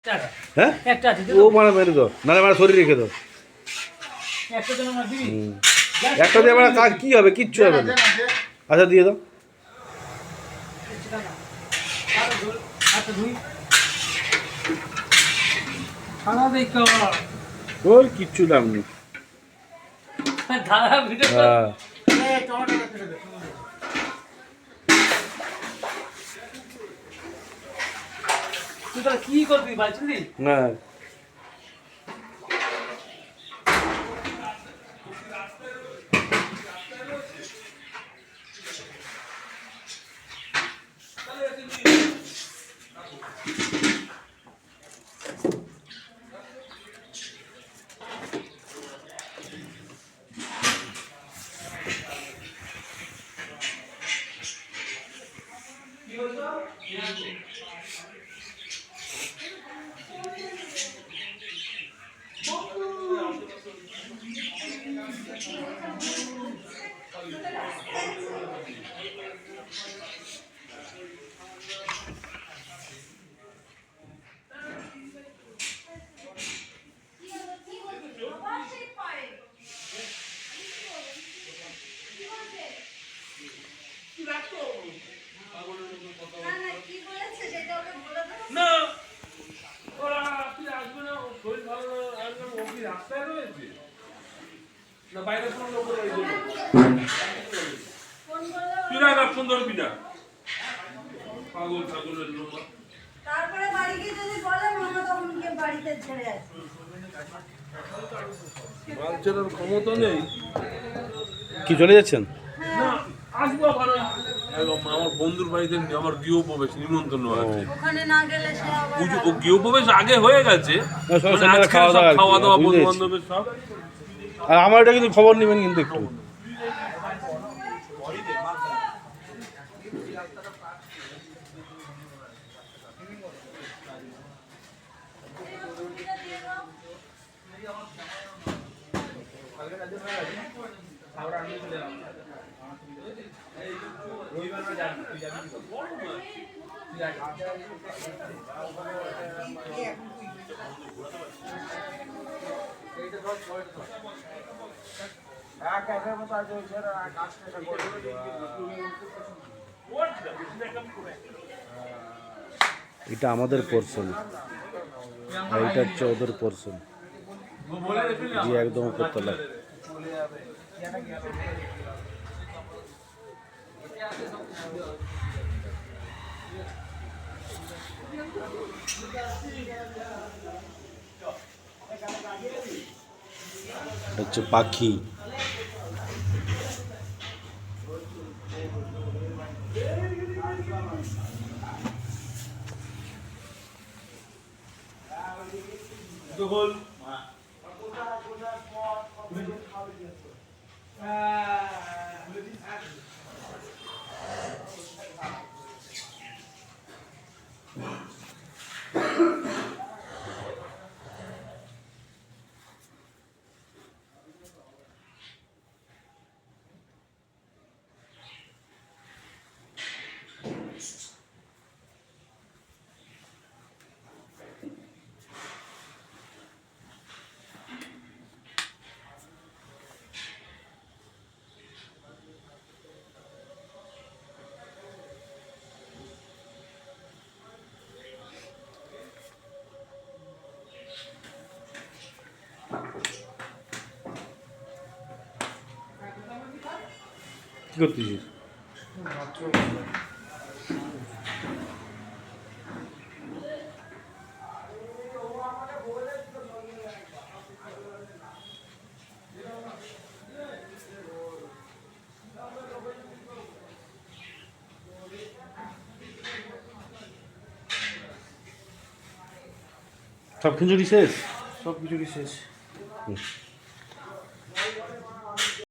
হ্যাঁ ও মানে মেরে দাও, নাহলে মানে শরীর রেখে দাও। একটা দিয়ে মানে কাজ কি হবে, কিচ্ছু হবে না। আচ্ছা দিয়ে দাও। ওই কিচ্ছু দাম নেই। হ্যাঁ তুই তাহলে কি করবি ভাই শুনলি? না তারপরে বাড়ি গিয়ে যদি বলে মামা তখন গিয়ে বাড়িতে ছেড়ে আসবে। বাচ্চাটার ক্ষমতা নেই। কি চলে যাচ্ছেন? আসবো আমার বন্ধুর বাড়িতে আমার গৃহপ্রবেশ নিমন্ত্রণ আছে। ওখানে না গেলে সে আবার ও গৃহপ্রবেশ আগে হয়ে গেছে, মানে আজকে খাওয়া সব দাওয়া খাওয়া দাওয়া বন্ধু বুঝেছি। বান্ধবের সব। আর আমার এটা কিন্তু খবর নেবেন কিন্তু একটু। এটা আমাদের পোর্শন আর এটা হচ্ছে ওদের পোর্শন, যে একদম উপরতলা। হচ্ছে পাখি। কি করতেছিস? সব খিচুড়ি শেষ? সব কিছুরই শেষ।